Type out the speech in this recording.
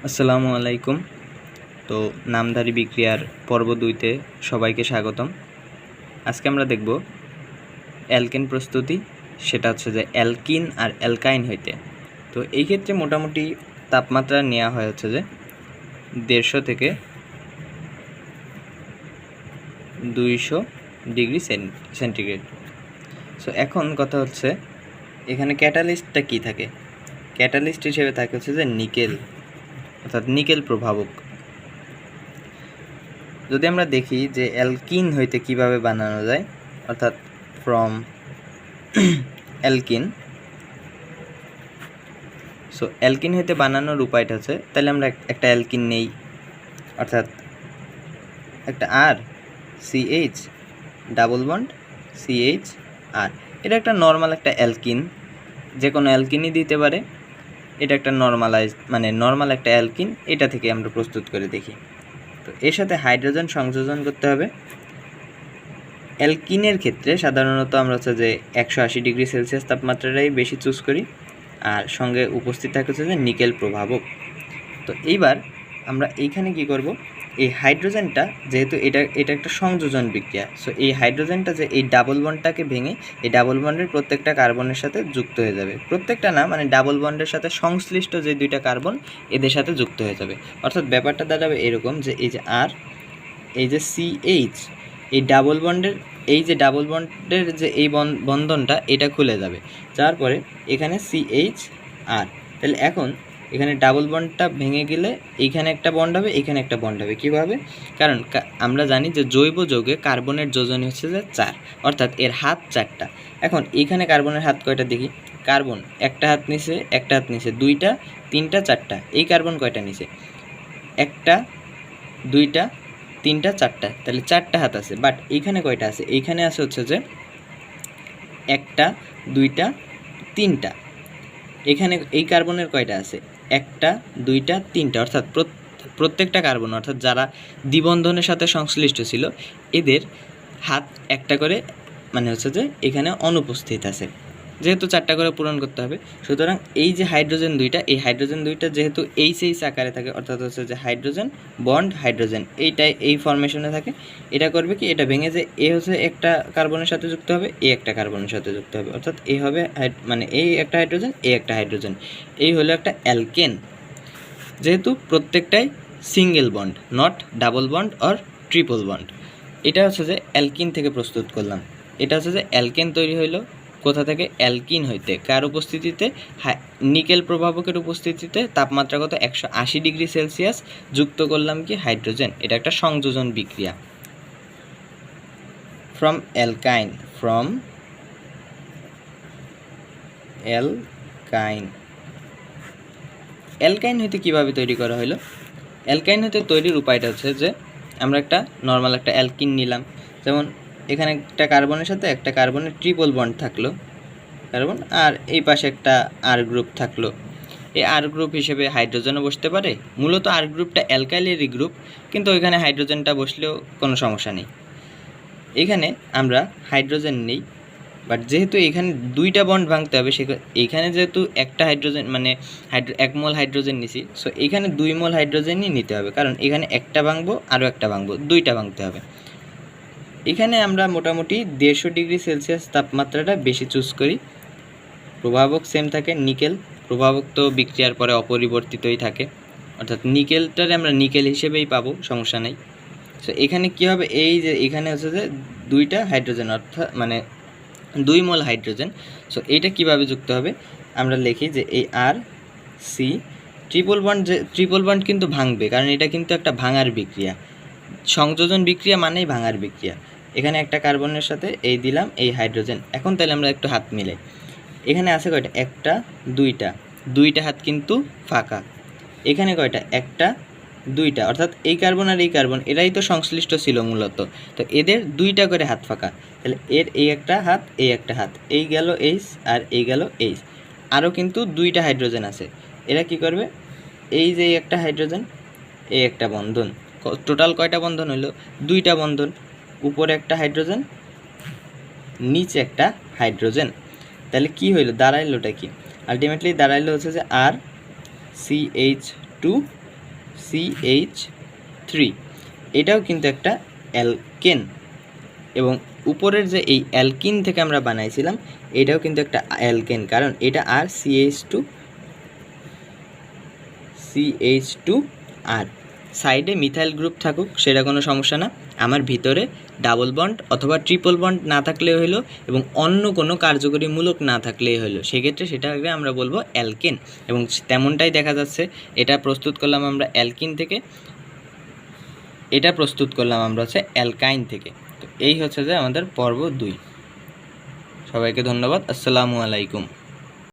আসসালামু আলাইকুম। তো নামধারী বিক্রিয়ার পর্ব 2তে সবাইকে স্বাগতম। আজকে আমরা দেখব অ্যালকেন প্রস্তুতি, সেটা হচ্ছে যে অ্যালকিন আর অ্যালকাইন হইতে। তো এই ক্ষেত্রে মোটামুটি তাপমাত্রা নেওয়া হয় হচ্ছে যে 150 থেকে 200 ডিগ্রি সেন্টিগ্রেড। সো এখন কথা হচ্ছে এখানে ক্যাটালিস্টটা কি থাকে। ক্যাটালিস্ট হিসেবে থাকে হচ্ছে যে নিকেল, অর্থাৎ নিকেল প্রভাবক। যদি আমরা দেখি যে অ্যালকিন হইতে কিভাবে বানানো যায়, অর্থাৎ ফ্রম অ্যালকিন। সো অ্যালকিন হইতে বানানোর উপায়টা হচ্ছে, তাহলে আমরা একটা অ্যালকিন নেই, অর্থাৎ একটা আর সিএইচ ডাবল বন্ড সিএইচ আর, এটা একটা নর্মাল একটা অ্যালকিন, যে কোনো অ্যালকিনই দিতে পারে। এটা একটা নর্মাল একটা অ্যালকিন, এটা থেকে আমরা প্রস্তুত করে দেখি। তো এর সাথে হাইড্রোজেন সংযোজন করতে হবে। অ্যালকিনের ক্ষেত্রে সাধারণত আমরা হচ্ছে যে 180 ডিগ্রি সেলসিয়াস তাপমাত্রাটাই বেশি চুজ করি, আর সঙ্গে উপস্থিত থাকে হচ্ছে যে নিকেল প্রভাবক। তো এইবার আমরা এইখানে কি করব, এই হাইড্রোজেনটা যেহেতু এটা একটা সংযোজন বিক্রিয়া, সো এই হাইড্রোজেনটা যে এই ডাবল বন্ডটাকে ভেঙে এই ডাবল বন্ডের প্রত্যেকটা কার্বনের সাথে যুক্ত হয়ে যাবে। প্রত্যেকটা না, ডাবল বন্ডের সাথে সংশ্লিষ্ট যে দুইটা কার্বন এদের সাথে যুক্ত হয়ে যাবে। অর্থাৎ ব্যাপারটা দাঁড়াবে এরকম যে এই যে আর, এই যে সিএইচ, এই ডাবল বন্ডের যে এই বন্ধনটা এটা খুলে যাবে, যার পরে এখানে সিএইচ আর। তাহলে এখন এখানে ডাবল বন্ডটা ভেঙে গেলে এইখানে একটা বন্ড হবে, এখানে একটা বন্ড হবে। কীভাবে? কারণ আমরা জানি যে জৈব যৌগে কার্বনের যোজনী হচ্ছে যে 4, অর্থাৎ এর হাত 4টা। এখন এখানে কার্বনের হাত কয়টা দেখি। কার্বন একটা হাত নিচে, একটা হাত নিচে, 2টা 3টা 4টা। এই কার্বন কয়টা নিচে? 1টা 2টা 3টা 4টা, তাহলে 4টা হাত আছে। বাট এইখানে কয়টা আছে? এইখানে আছে হচ্ছে যে 1টা 2টা 3টা। এখানে এই কার্বনের কয়টা আছে? 1টা 2টা 3টা, অর্থাৎ প্রত্যেকটা কার্বন, অর্থাৎ যারা দ্বিবন্ধনের সাথে সংশ্লিষ্ট ছিল, এদের হাত একটা করে হচ্ছে যে এখানে অনুপস্থিত আছে। যেহেতু 4টা করে পূরণ করতে হবে, সুতরাং এই যে হাইড্রোজেন 2টা, এই হাইড্রোজেন 2টা যেহেতু এইচ আকারে থাকে, অর্থাৎ হচ্ছে যে হাইড্রোজেন বন্ড হাইড্রোজেন, এইটাই এই ফরমেশনে থাকে। এটা করবে কি, এটা ভেঙে যে এ হচ্ছে একটা কার্বনের সাথে যুক্ত হবে, এ একটা কার্বনের সাথে যুক্ত হবে, অর্থাৎ এ হবে এই একটা হাইড্রোজেন, এ একটা হাইড্রোজেন। এই হলো একটা অ্যালকেন, যেহেতু প্রত্যেকটাই single bond, not double bond or triple bond. এটা হচ্ছে যে অ্যালকিন থেকে প্রস্তুত করলাম। এটা হচ্ছে যে অ্যালকেন তৈরি হইলো কোথা থেকে? অ্যালকিন হইতে। কার উপস্থিতিতে? নিকেল প্রভাবকের উপস্থিতিতে। তাপমাত্রা কত? 180 ডিগ্রি সেলসিয়াস। যুক্ত করলাম কি? হাইড্রোজেন। এটা একটা সংযোজন বিক্রিয়া। ফ্রম অ্যালকাইন হইতে কীভাবে তৈরি করা হলো? অ্যালকাইন হইতে তৈরির উপায়টা হচ্ছে যে আমরা একটা নর্মাল একটা অ্যালকিন নিলাম। যেমন এখানে একটা কার্বনের সাথে একটা কার্বনের ট্রিপল বন্ড থাকলো, কার্বন, আর এই পাশে একটা আর গ্রুপ থাকলো। এই আর গ্রুপ হিসেবে হাইড্রোজেনও বসতে পারে। মূলত আর গ্রুপটা অ্যালকাইলেরই গ্রুপ, কিন্তু ওইখানে হাইড্রোজেনটা বসলেও কোনো সমস্যা নেই। এখানে আমরা হাইড্রোজেন নেই, বাট যেহেতু এখানে 2টা বন্ড ভাঙতে হবে, এইখানে যেহেতু একটা হাইড্রোজেন 1 মোল হাইড্রোজেন নিছি, সো এখানে 2 মোল হাইড্রোজেনই নিতে হবে, কারণ এখানে একটা ভাঙবো, আরও একটা ভাঙবো, 2টা ভাঙতে হবে। এখানে আমরা মোটামুটি 150 ডিগ্রি সেলসিয়াস তাপমাত্রাটা বেশি চুজ করি। প্রভাবক সেম থাকে, নিকেল প্রভাবক তো বিক্রিয়ার পরে অপরিবর্তিতই থাকে, অর্থাৎ নিকেলটারে আমরা নিকেল হিসেবেই পাবো, সমস্যা নেই। সো এখানে কী হবে, এই যে এখানে হচ্ছে যে 2টা হাইড্রোজেন, অর্থাৎ 2 মোল হাইড্রোজেন। সো এইটা কিভাবে যুক্ত হবে? আমরা লিখি যে এই আর সি ট্রিপল বন্ড কিন্তু ভাঙবে, কারণ এটা কিন্তু একটা ভাঙার বিক্রিয়া। সংযোজন বিক্রিয়া মানেই ভাঙার বিক্রিয়া। এখানে একটা কার্বনের সাথে এই দিলাম, এই হাইড্রোজেন। এখন তাহলে আমরা একটু হাত মিলাই। এখানে আছে কয়টা? 1টা 2টা হাত কিন্তু ফাঁকা। এখানে কয়টা? 1টা 2টা, অর্থাৎ এই কার্বন আর এই কার্বন এরাই তো সংশ্লিষ্ট ছিল মূলত, তো এদের 2টা করে হাত ফাঁকা। তাহলে এর এই একটা হাত, এই একটা হাত, এই গেল এইচ আর এই গেল এইচ। আরও কিন্তু 2টা হাইড্রোজেন আছে। এরা কি করবে? এই যে একটা হাইড্রোজেন, এই একটা বন্ধন, টোটাল কয়টা বন্ধন হলো? 2টা বন্ধন। উপরে একটা হাইড্রোজেন, নিচে একটা হাইড্রোজেন। তাহলে কি হইলো? দাঁড়াইলোটা কি? আলটিমেটলি দাঁড়াইলো হচ্ছে যে আর CH2 CH3, এটাও কিন্তু একটা অ্যালকেন। এবং উপরের যে এই অ্যালকিন থেকে আমরা বানাইছিলাম এটাও কিন্তু একটা অ্যালকেন, কারণ এটা আর CH2 আর সাইডে মিথাইল গ্রুপ থাকুক সেটা কোনো সমস্যা না, আমার ভিতরে ডাবল বন্ড অথবা ট্রিপল বন্ড না থাকলেও হলো এবং অন্য কোনো কার্যকরী মূলক না থাকলেই হলো, সেক্ষেত্রে সেটাকে আমরা বলবো অ্যালকেন। এবং তেমনটাই দেখা যাচ্ছে, এটা প্রস্তুত করলাম আমরা অ্যালকিন থেকে, এটা প্রস্তুত করলাম আমরা হচ্ছে অ্যালকাইন থেকে। তো এই হচ্ছে যে আমাদের পর্ব 2। সবাইকে ধন্যবাদ। আসসালামু আলাইকুম।